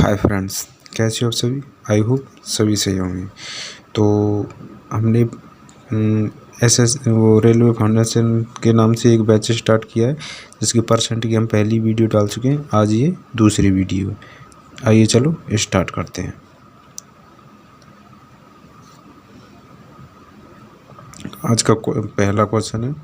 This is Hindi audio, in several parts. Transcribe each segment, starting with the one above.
हाय फ्रेंड्स, कैसे हो आप सभी। आई होप सभी सही होंगे। तो हमने वो रेलवे फाउंडेशन के नाम से एक बैच स्टार्ट किया है, जिसकी परसेंट की हम पहली वीडियो डाल चुके हैं। आज ये दूसरी वीडियो है। आइए चलो स्टार्ट करते हैं। आज का पहला क्वेश्चन है,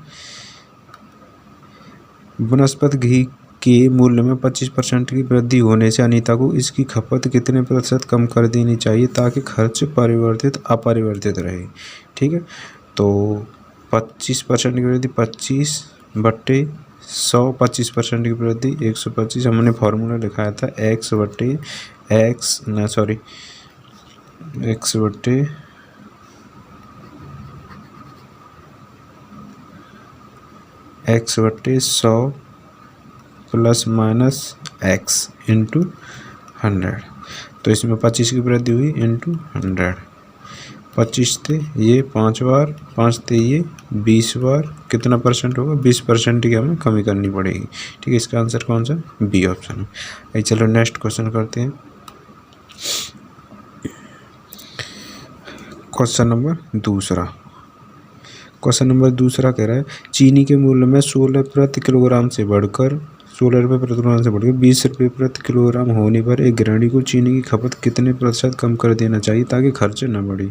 वनस्पति घी के मूल्य में 25% की वृद्धि होने से अनीता को इसकी खपत कितने प्रतिशत कम कर देनी चाहिए ताकि खर्च अपरिवर्तित रहे। ठीक है, तो 25% की वृद्धि 25/100, 25% की वृद्धि 125। हमने फॉर्मूला लिखाया था x बटे x बटे 100 प्लस माइनस x इंटू 100। तो इसमें 25 की वृद्धि हुई इंटू 100। 25 थे ये 5 बार, 5 थे ये 20 बार, कितना परसेंट होगा? 20% की हमें कमी करनी पड़ेगी। ठीक है, इसका आंसर कौन सा? बी ऑप्शन है। आइए चलो नेक्स्ट क्वेश्चन करते हैं। क्वेश्चन नंबर दूसरा कह रहा है, चीनी के मूल्य में 16 प्रति किलोग्राम से बढ़कर 20 रुपये प्रति किलोग्राम होने पर एक गृहिणी को चीनी की खपत कितने प्रतिशत कम कर देना चाहिए ताकि खर्च न बढ़े।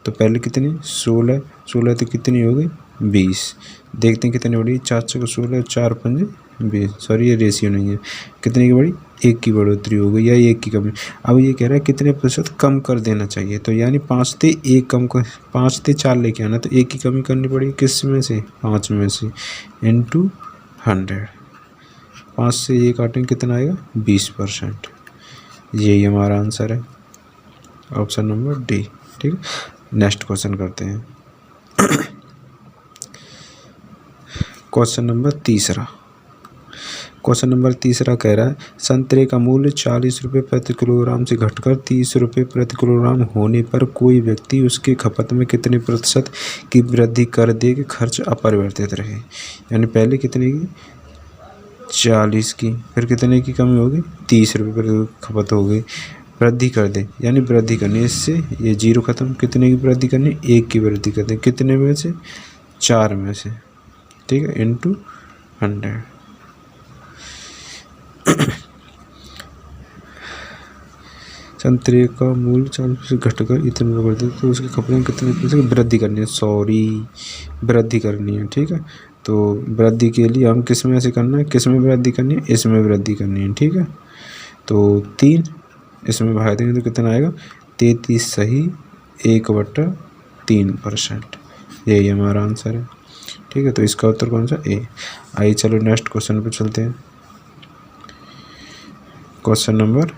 तो पहले कितनी 16 तो कितनी हो गई 20। देखते हैं कितनी बढ़ी। 4 को 16, 4 पंजे 20। सॉरी, ये रेशियो नहीं है। कितने की बढ़ी? 1 की बढ़ोतरी हो गई या 1 की कमी। अब ये कह रहा है कितने प्रतिशत कम कर देना चाहिए। तो यानी 5 थे 1 कम कर, 5 थे 4 लेके आना, तो 1 की कमी करनी पड़ेगी। किस में से? 5 में से इंटू 100। 5 से ये काटेंगे कितना आएगा? 20%। यही हमारा आंसर है, ऑप्शन नंबर डी। ठीक है, नेक्स्ट क्वेश्चन करते हैं। क्वेश्चन नंबर तीसरा कह रहा है, संतरे का मूल्य 40 रुपये प्रति किलोग्राम से घटकर 30 रुपये प्रति किलोग्राम होने पर कोई व्यक्ति उसके खपत में कितने प्रतिशत की वृद्धि कर दे कि खर्च अपरिवर्तित रहे। यानी पहले कितने की? 40 की, फिर कितने की कमी होगी? 30 रुपये प्रति खपत हो गई। वृद्धि कर दे, यानी वृद्धि करनी, इससे ये 0 खत्म। कितने की वृद्धि करनी? 1 की वृद्धि कर दे। कितने में से? 4 में से। ठीक है, इंटू 100। संतरे का मूल्य 40 से घटकर इतने कर दे तो उसके कपड़े में कितने प्रतिशत वृद्धि करनी है? वृद्धि करनी है। ठीक है, तो वृद्धि के लिए हम किस में से करना है? किस में वृद्धि करनी है? इसमें वृद्धि करनी है। ठीक है, तो 3 इसमें भाग देंगे तो कितना आएगा? 33 सही 1/3%। यही हमारा आंसर है। ठीक है, तो इसका उत्तर कौन सा? ए। आइए चलो नेक्स्ट क्वेश्चन पर चलते हैं। क्वेश्चन नंबर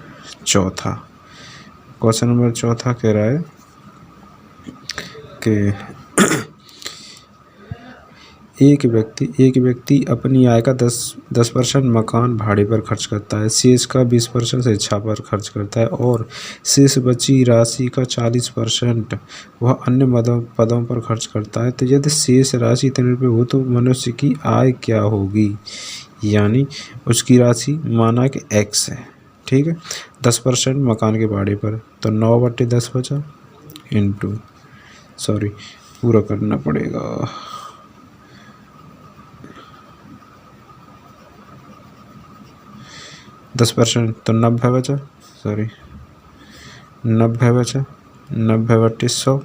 चौथा कह रहा है कि एक व्यक्ति अपनी आय का 10% मकान भाड़े पर खर्च करता है, शेष का 20% शिक्षा पर खर्च करता है और शेष बची राशि का 40% वह अन्य पदों पर खर्च करता है। तो यदि शेष राशि इतने रुपये हो तो मनुष्य की आय क्या होगी? यानी उसकी राशि माना कि x है। ठीक है, 10% मकान के भाड़े पर, तो 9/10 बचा इंटू, सॉरी पूरा करना पड़ेगा, 10% तो 90 बचा, सॉरी 90 बचा, 90/100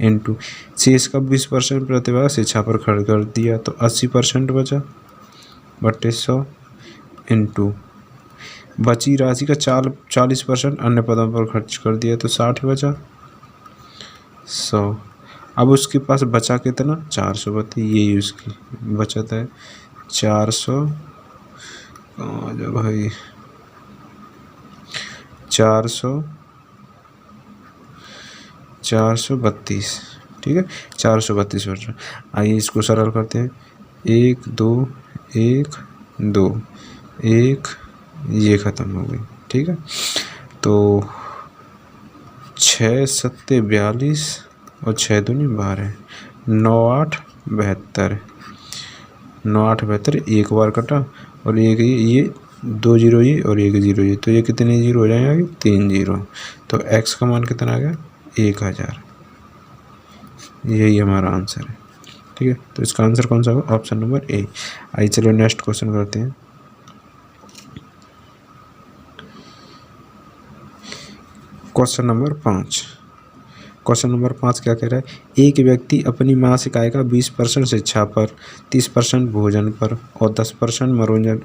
इंटू शेष का 20% प्रतिभा शिक्षा पर खर्च कर दिया तो 80% बचा बटे 100 इंटू बची राशि का 40% अन्य पदों पर खर्च कर दिया तो 60 बचा 100। अब उसके पास बचा कितना? 400 बची। यही उसकी बचत है 400। जो भाई 432। ठीक है, 432%। आइए इसको सरल करते हैं। 1 2 1 2 1, ये ख़त्म हो गई। ठीक है, तो 6 7 42 और 6 दूनी 12, 9 8 72, 9 8 72 एक बार कटा और ये 2 जीरो ये और 1 जीरो ये, तो ये कितने जीरो हो जाएंगे? 3 जीरो। तो एक्स का मान कितना आ गया? 1000। यही हमारा आंसर है। ठीक है, तो इसका आंसर कौन सा होगा? Option number A. आइए चलो नेक्स्ट क्वेश्चन करते हैं। Question number 5। क्वेश्चन नंबर 5 क्या कह रहा है? एक व्यक्ति अपनी मासिक आय का 20% शिक्षा पर, 30% भोजन पर और 10%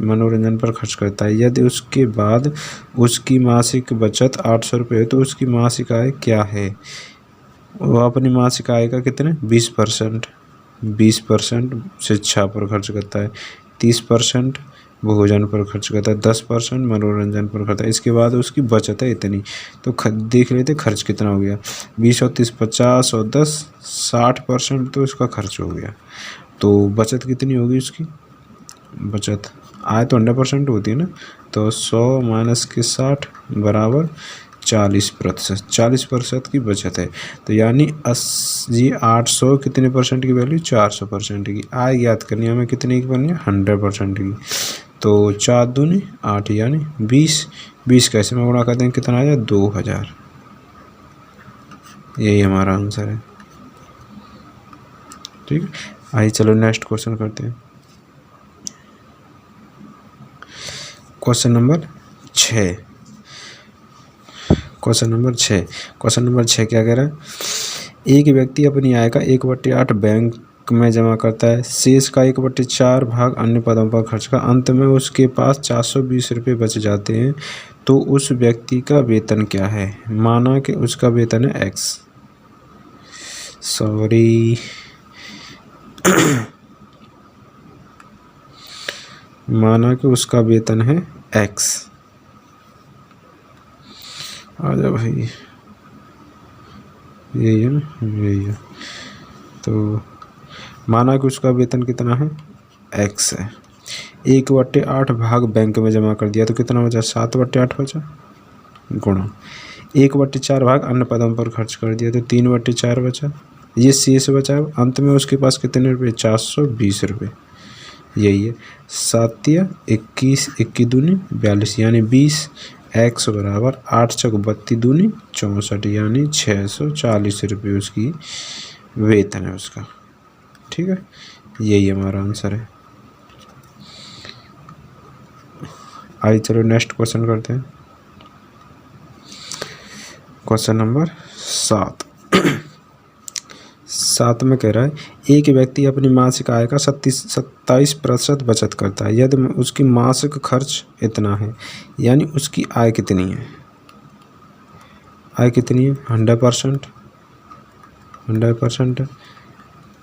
मनोरंजन पर खर्च करता है। यदि उसके बाद उसकी मासिक बचत 800 रुपये है तो उसकी मासिक आय क्या है? वो अपनी मासिक आय का कितने? 20% शिक्षा पर खर्च करता है, 30% भोजन पर खर्च करता है, 10% मनोरंजन पर करता है। इसके बाद उसकी बचत है इतनी। तो देख लेते खर्च कितना हो गया। 20 और 30 50 और 10 60% तो इसका खर्च हो गया। तो बचत कितनी होगी उसकी? बचत आय तो 100% होती है ना, तो 100 माइनस के 60 बराबर 40%। 40% की बचत है। तो यानी 800 कितने परसेंट की वैल्यू? 400% की। आय ज्ञात करनी हमें कितने की करनी है? 100% की। तो 4 दूनी 8 यानी 20। 20 कैसे में गुणा कर देंगे? कितना आ जाए? 2000। यही हमारा आंसर है। ठीक है, आइए चलो नेक्स्ट क्वेश्चन करते हैं। Question number 6। क्वेश्चन नंबर 6 क्या कह रहा है? एक व्यक्ति अपनी आय का 1/8 बैंक में जमा करता है, शेष का 1/4 भाग अन्य पदों पर खर्च का, अंत में उसके पास 420 रुपये बच जाते हैं। तो उस व्यक्ति का वेतन क्या है? माना कि उसका वेतन है एक्स। सॉरी माना कि उसका वेतन है एक्स। आजा भाई, यही है ना, यही है। तो माना कि उसका वेतन कितना है? एक्स है। 1/8 भाग बैंक में जमा कर दिया तो कितना बचा? 7/8 बचा, गुणा 1/4 भाग अन्य पदों पर खर्च कर दिया तो 3/4 बचा। ये शेष बचा, अंत में उसके पास कितने रुपये? 420 रुपये। यही है। 7 या 21, 21 दूनी 42 यानी 20। एक्स बराबर 8 चौक 32 दूनी 64 यानी 640 रुपये उसकी वेतन है उसका। ठीक है, यही हमारा आंसर है। आइए चलो नेक्स्ट क्वेश्चन करते हैं। Question number 7। 7 में कह रहा है एक व्यक्ति अपनी मासिक आय का 27% बचत करता है। यदि उसकी मासिक खर्च इतना है, यानी उसकी आय कितनी है? आय कितनी है? 100%। 100% है।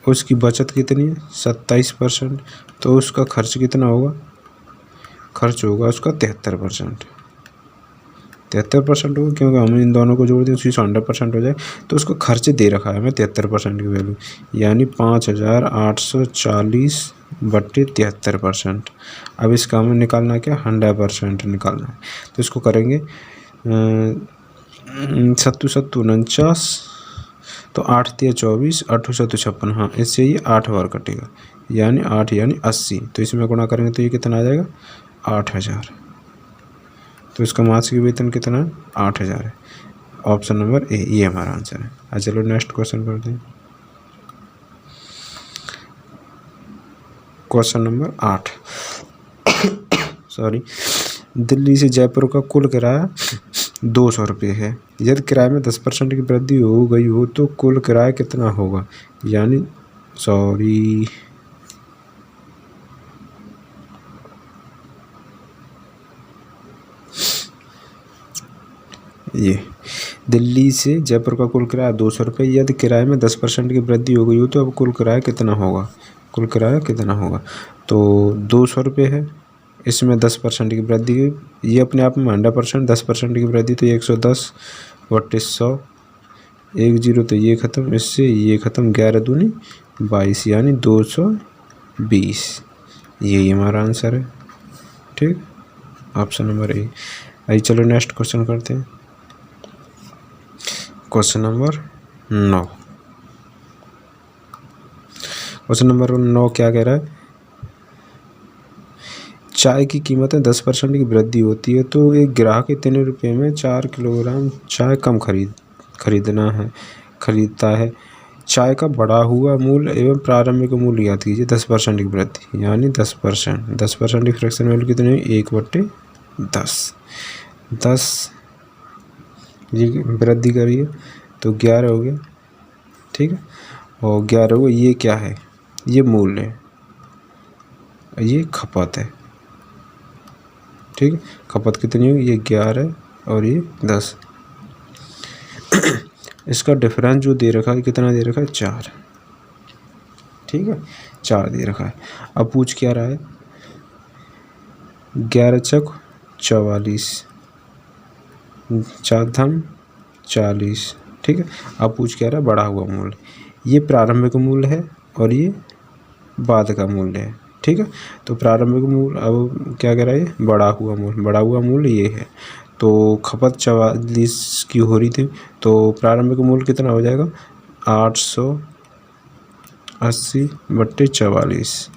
उसकी बचत कितनी है? 27%। तो उसका खर्च कितना होगा? खर्च होगा उसका 73%। 73% होगा, क्योंकि हम इन दोनों को जोड़ दें उसकी 100% हो जाए। तो उसको खर्च दे रखा है हमें 73% की वैल्यू, यानी 5840/73%। अब इसका हमें निकालना क्या? 100% निकालना है। तो इसको करेंगे 7 7 49, तो 8 3 24, 8 7 56। हाँ, इससे ये 8 बार कटेगा, यानी 8 यानी 80। तो इसमें गुणा करेंगे तो ये कितना आ जाएगा? 8000। तो इसका मासिक वेतन कितना है? 8000 है। ऑप्शन नंबर ए, ये हमारा आंसर है। चलो नेक्स्ट क्वेश्चन करते हैं। Question number 8। सॉरी, दिल्ली से जयपुर का कुल किराया 200 रुपये है। यदि किराए में 10% की वृद्धि हो गई हो तो कुल किराया कितना होगा? यानी सॉरी, ये दिल्ली से जयपुर का कुल किराया 200 रुपये। यदि किराए में 10% की वृद्धि हो गई हो तो अब कुल किराया कितना होगा? कुल किराया कितना होगा? तो 200 रुपये है, इसमें 10% की वृद्धि हुई, ये अपने आप में 100%। 10% की वृद्धि तो 110/100। 1 जीरो तो ये ख़त्म, इससे ये ख़त्म, 11 दूनी 22 यानी 220। यही हमारा आंसर है। ठीक, ऑप्शन नंबर ए। आइए चलो नेक्स्ट क्वेश्चन करते हैं। Question number 9। क्वेश्चन नंबर 9 क्या कह रहा है? चाय की कीमत में 10% की वृद्धि होती है तो एक ग्राहक इतने रुपये में 4 किलोग्राम चाय कम खरीदता है। चाय का बढ़ा हुआ मूल्य एवं प्रारंभिक मूल्य याद कीजिए। 10% की वृद्धि यानी 10%। 10% की फ्रैक्शन वैल्यू कितनी हुई? 1/10। 10 ये वृद्धि करिए तो 11 हो गया, ठीक है। और 11 हो, ये क्या है? ये मूल्य है, ये खपत है, ठीक है। खपत कितनी हुई? ये 11 और ये 10। इसका डिफरेंस जो दे रखा है कितना दे रखा है? 4, ठीक है, 4 दे रखा है। अब पूछ क्या रहा है? 11 चौक 44, 4 धम 40, ठीक है। अब पूछ क्या रहा है? बढ़ा हुआ मूल्य। ये प्रारंभिक मूल्य है और ये बाद का मूल्य है, ठीक है। तो प्रारंभिक मूल्य अब क्या कह रहा है? बढ़ा हुआ मूल्य। बढ़ा हुआ मूल्य ये है। तो खपत 44 की हो रही थी तो प्रारंभिक मूल्य कितना हो जाएगा? 880/44।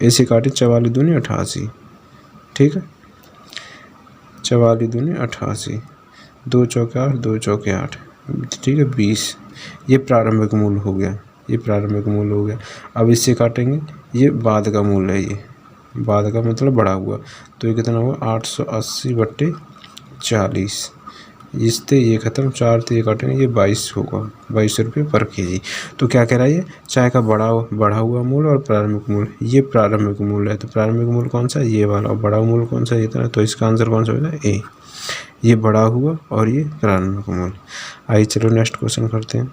ऐसे काटे 44 दूनी 88, ठीक है। 44 दूनी 88, 2 चौके 8, 2 चौके 8, ठीक है, 20। ये प्रारंभिक मूल्य हो गया, ये प्रारंभिक मूल्य हो गया। अब इससे काटेंगे, ये बाद का मूल्य है, ये बाद का मतलब बढ़ा हुआ। तो ये कितना हुआ? 880/40। इससे ये खत्म, 4 से ये काटेंगे, ये 22 होगा, 22 रुपये पर केजी। तो क्या कह रहा है? ये चाय का बढ़ा हुआ मूल्य और प्रारंभिक मूल्य, ये प्रारंभिक मूल्य है। तो प्रारंभिक मूल्य कौन सा है? ये वाला। और बढ़ा हुआ मूल्य कौन सा है? इतना। तो इसका आंसर कौन सा हो जाए? ए। ये बढ़ा हुआ और ये प्रारंभिक मूल्य। आइए चलो नेक्स्ट क्वेश्चन करते हैं।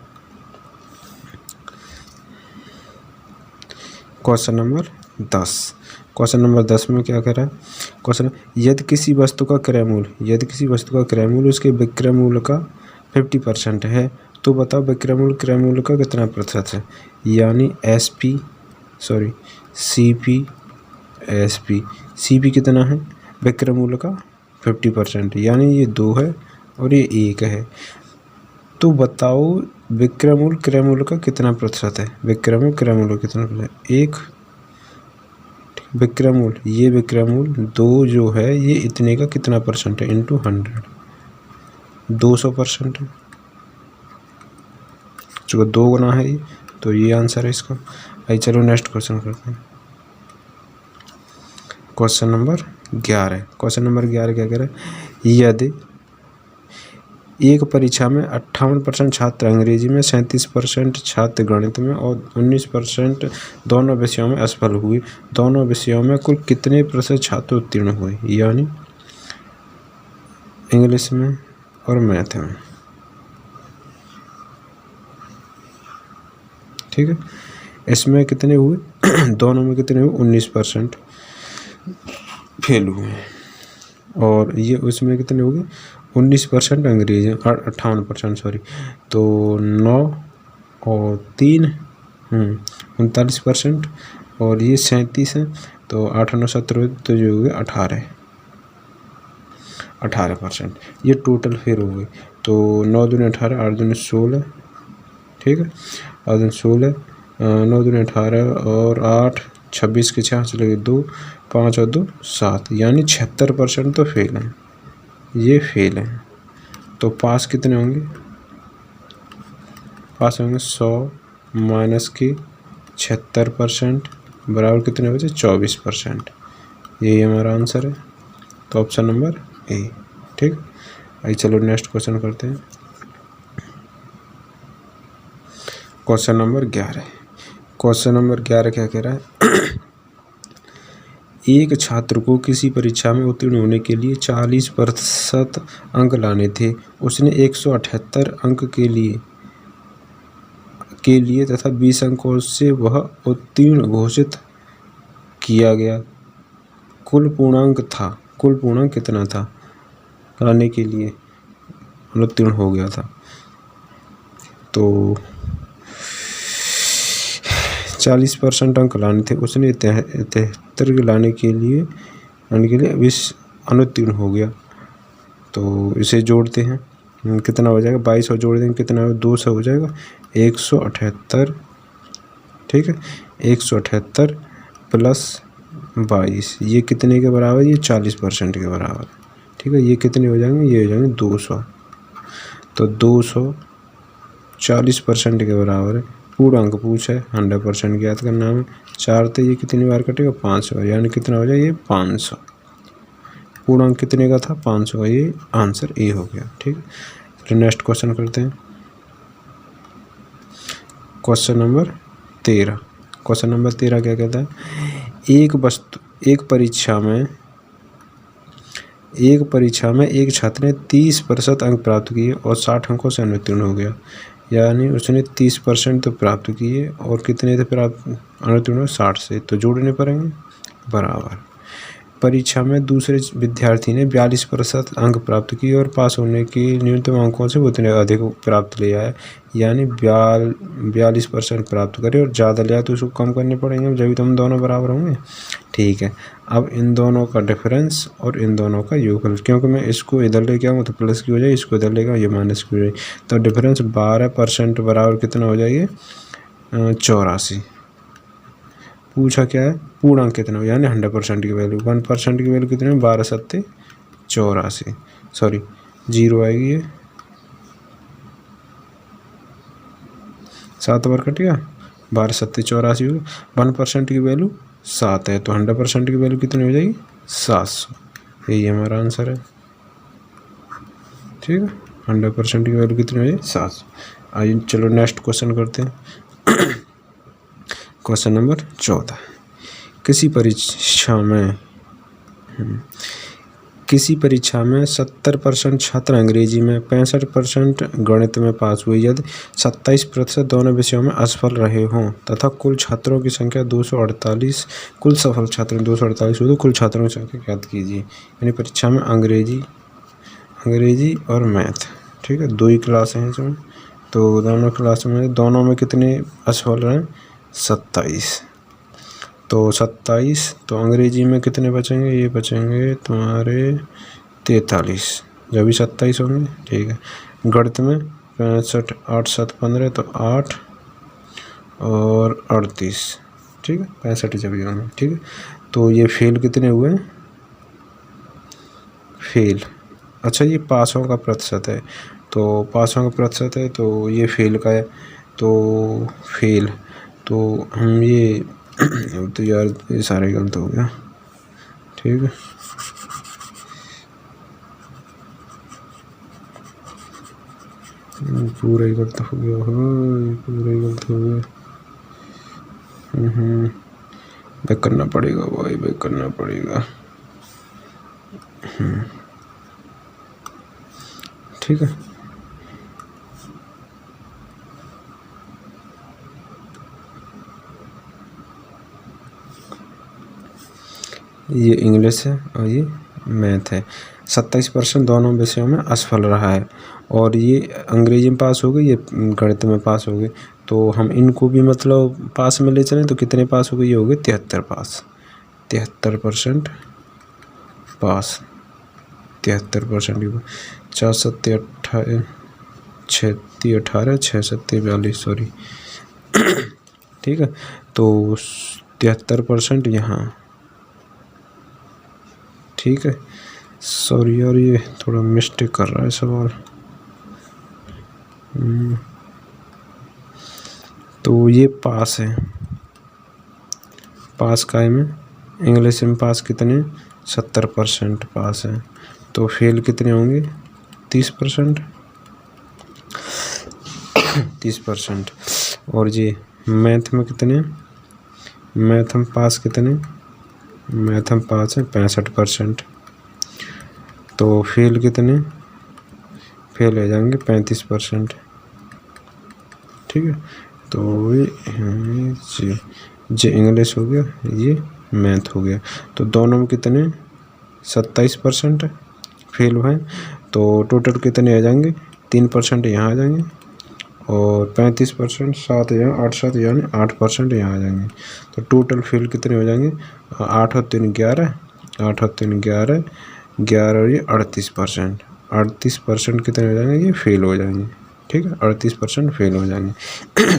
Question number 10। क्वेश्चन नंबर 10 में क्या कह रहा है? क्वेश्चन, यदि किसी वस्तु का क्रय मूल्य उसके विक्रय मूल्य का 50% है तो बताओ विक्रय मूल्य क्रय मूल्य का कितना प्रतिशत है? यानी CP कितना है? विक्रय मूल्य का 50%, यानी ये 2 है और ये 1 है। तो बताओ विक्रय मूल्य क्रय मूल्य का कितना प्रतिशत है? विक्रय मूल्य क्रय मूल्य कितना प्रतिशत? 1। विक्रय मूल्य, ये विक्रय मूल्य 2 जो है ये इतने का कितना परसेंट है? इंटू 100, 200% है। चूँकि 2 गुना है ये, तो ये आंसर है इसका। आइए चलो नेक्स्ट क्वेश्चन करते हैं। Question number 11। क्वेश्चन नंबर 11 क्या कह रहा है? यदि एक परीक्षा में 58% छात्र अंग्रेजी में, 37% छात्र गणित में और 19% दोनों विषयों में असफल हुए, दोनों विषयों में कुल कितने प्रतिशत छात्र उत्तीर्ण हुए? यानी इंग्लिश में और मैथ में, ठीक है। इसमें कितने हुए? दोनों में कितने हुए? 19% फेल हुए। और ये उसमें कितने हो गए? 19% अंग्रेजी, 58% सॉरी। तो 9 और 3 39%, और ये 37 है। तो 8 9 17, तो जो हो गए 18%। ये टोटल फेल हो गए। तो 9 दूनी 18, 8 दूनी 16, ठीक है, 8 दूनी 16, 9 दूनी 18 और 8 26 के 6 चले गए 2, 5 और 2 7, यानी 76% तो फेल हैं, ये फेल हैं। तो पास कितने होंगे? पास होंगे 100 माइनस के 76% बराबर कितने बचे? 24%। यही हमारा आंसर है। तो ऑप्शन नंबर ए, ठीक। आइए चलो नेक्स्ट क्वेश्चन करते हैं। Question number 11। क्वेश्चन नंबर 11 क्या कह रहा है? एक छात्र को किसी परीक्षा में उत्तीर्ण होने के लिए 40% अंक लाने थे। उसने 178 अंक के लिए तथा 20 अंकों से वह उत्तीर्ण घोषित किया गया। कुल पूर्णांक कितना था लाने के लिए उत्तीर्ण हो गया था? तो 40% अंक लाने थे, उसने 73 लाने के लिए 20 अनुत्तीर्ण हो गया। तो इसे जोड़ते हैं, कितना हो जाएगा? 22 और जोड़ देंगे कितना? 2 से हो जाएगा 178, ठीक है। 178 प्लस 22, ये कितने के बराबर, ये 40% के बराबर। ठीक है, ये कितने हो जाएंगे, ये हो जाएंगे 200। तो 200 40% के बराबर है। पूर्णांक पूछा है, 100% ज्ञात करना है। 4 तो ये कितनी बार कटेगा, 5 बार, यानी कितना हो जाएगा, ये 500। पूर्णांक कितने का था, 500 का, ये आंसर ए हो गया। ठीक है, फिर नेक्स्ट क्वेश्चन करते हैं। Question number 13। क्वेश्चन नंबर 13 क्या कहता है, एक परीक्षा में एक छात्र ने 30% अंक प्राप्त किए और 60 अंकों से अनुत्तीर्ण हो गया। यानी उसने 30% तो प्राप्त किए और कितने थे प्राप्त अनुत्तीर्ण, 60 से, तो जोड़ने पड़ेंगे बराबर। परीक्षा में दूसरे विद्यार्थी ने 42% अंक प्राप्त किए और पास होने के न्यूनतम अंकों से उतने अधिक प्राप्त ले आए। यानी 42% प्राप्त करे और ज़्यादा लिया तो उसको कम करने पड़ेंगे, जब तो हम दोनों बराबर होंगे। ठीक है, अब इन दोनों का डिफरेंस और इन दोनों का योगफल, क्योंकि मैं इसको इधर लेके आऊँ तो प्लस की हो जाए, इसको इधर लेके आऊँ ये माइनस की हो जाए, तो डिफरेंस 12% बराबर कितना हो जाएगी, 84। पूछा क्या है, पूर्णांक कितना हो, यानी 100% की वैल्यू, 1% की वैल्यू कितनी, 12 सत्ते 84, सॉरी 0 आएगी, ये 7 बार कट गया, 12 सत्ते 84 होगा। 1% की वैल्यू 7 है, तो 100% की वैल्यू कितनी हो जाएगी, 700। यही हमारा आंसर है। ठीक है, 100% की वैल्यू कितनी हो जाएगी, 700। आइए चलो नेक्स्ट क्वेश्चन करते हैं। Question number 14। किसी परीक्षा में 70% छात्र अंग्रेजी में, 65% गणित में पास हुए, यदि 27% दोनों विषयों में असफल रहे हों तथा कुल छात्रों की संख्या 248, कुल सफल छात्र 248 हो तो कुल छात्रों की संख्या ज्ञात कीजिए। यानी परीक्षा में अंग्रेजी और मैथ, ठीक है, 2 ही क्लास हैं इसमें, तो दोनों में कितने असफल रहे, 27। तो 27, तो अंग्रेजी में कितने बचेंगे, ये बचेंगे तुम्हारे 43, जब भी 27 होंगे। ठीक है, गणित में 65, 8 7 15, तो 8 और 38, ठीक है, 65 जब भी होंगे। ठीक है, तो ये फेल कितने हुए, फेल, अच्छा ये पासों का प्रतिशत है, तो पासों का प्रतिशत है, तो ये फेल का है, तो फेल, तो हम ये तो यार ये सारे गलत हो गया। ठीक है, पूरा ही गलत हो गया, पूरा ही गलत हो गया। बैक करना पड़ेगा भाई, बैक करना पड़ेगा। ठीक है, ये इंग्लिश है और ये मैथ है। 27% दोनों विषयों में असफल रहा है और ये अंग्रेजी में पास हो गई, ये गणित में पास हो गई, तो हम इनको भी मतलब पास में ले चलें तो कितने पास हो गए, ये हो गए 73 पास, 73% पास, 73% की 4 सत्ते 18, 6 18, 6 सत्ते 42, सॉरी। ठीक है, तो 73% यहाँ। ठीक है, सॉरी यार ये थोड़ा मिस्टेक कर रहा है सवाल। तो ये पास है, पास का है में इंग्लिश में पास कितने, 70% पास है, तो फेल कितने होंगे, 30%, 30%। और ये मैथ में कितने, मैथ में पास कितने, मैथ में पास है 65%, तो फेल कितने, फेल हो जाएंगे 35%। ठीक है, तो ये इंग्लिश हो गया, ये मैथ हो गया, तो दोनों में कितने 27% फेल हुए, तो टोटल कितने आ जाएंगे, 3% यहाँ आ जाएंगे और 35%, 7 यहाँ 8 7 यानी 8% यहाँ आ जाएंगे, तो टोटल फेल कितने हो जाएंगे, 8 और 3 11, 8 और 3 11, 11 और ये 38%, 38% कितने हो जाएंगे, ये फेल हो जाएंगे। ठीक है, 38% फेल हो जाएंगे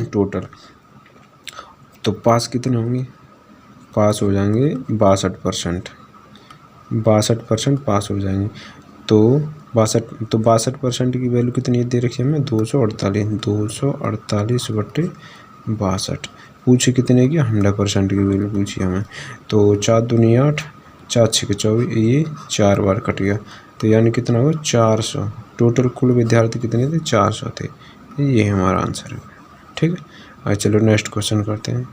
टोटल। तो पास कितने होंगे, पास हो जाएंगे 62%, 62% पास हो जाएंगे। तो 62% की वैल्यू कितनी दे रखी है हमें, 248 पूछे कितने की, 100% की वैल्यू पूछी हमें। तो 4 दूनी 8, 4 6 24, ये 4 बार कट गया, तो यानी कितना हुआ 400। टोटल कुल विद्यार्थी कितने थे, 400 थे। ये हमारा आंसर है। ठीक है, आज चलो नेक्स्ट क्वेश्चन करते हैं।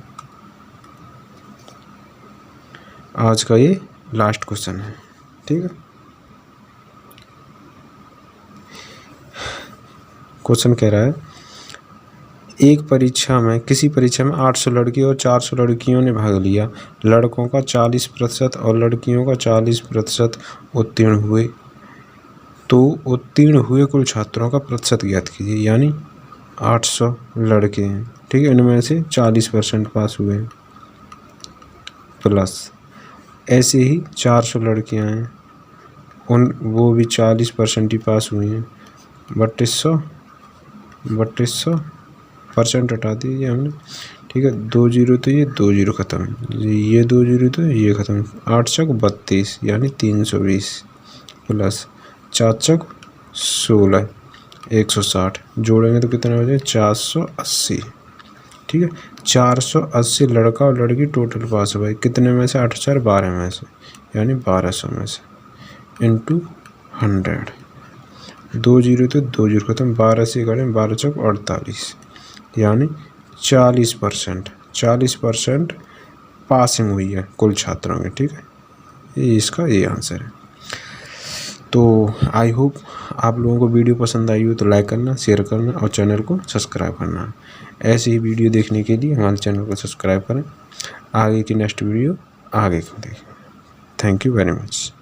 आज का ये लास्ट क्वेश्चन है। ठीक है, क्वेश्चन कह रहा है एक परीक्षा में, किसी परीक्षा में 800 लड़के और 400 लड़कियों ने भाग लिया। लड़कों का 40% और लड़कियों का 40% उत्तीर्ण हुए। तो उत्तीर्ण हुए कुल छात्रों का प्रतिशत ज्ञात कीजिए। यानी 800 लड़के हैं, ठीक है, इनमें से 40% पास हुए हैं, प्लस ऐसे ही 400 लड़कियां हैं, वो भी 40% ही पास हुई हैं। 3200% हटा दीजिए हमने। ठीक है, 2 जीरो तो ये 2 जीरो ख़त्म, ये 2 जीरो तो ये ख़त्म। 8 चौक 32 यानी 320, प्लस 4 चौक 16 160, जोड़ेंगे तो कितना हो जाए 480। ठीक है, 480 लड़का और लड़की टोटल पास है भाई, कितने में से, 8 4 12 में से, यानी 1200 में से, इंटू 100। 2 जीरो तो 2 जीरो खत्म, 12 से करें 12 चौक 48, यानी 40% पासिंग हुई है कुल छात्रों में। ठीक है, ये इसका ये आंसर है। तो आई होप आप लोगों को वीडियो पसंद आई हो तो लाइक करना, शेयर करना और चैनल को सब्सक्राइब करना। ऐसे ही वीडियो देखने के लिए हमारे चैनल को सब्सक्राइब करें। आगे की नेक्स्ट वीडियो आगे को देखें। Thank you very much.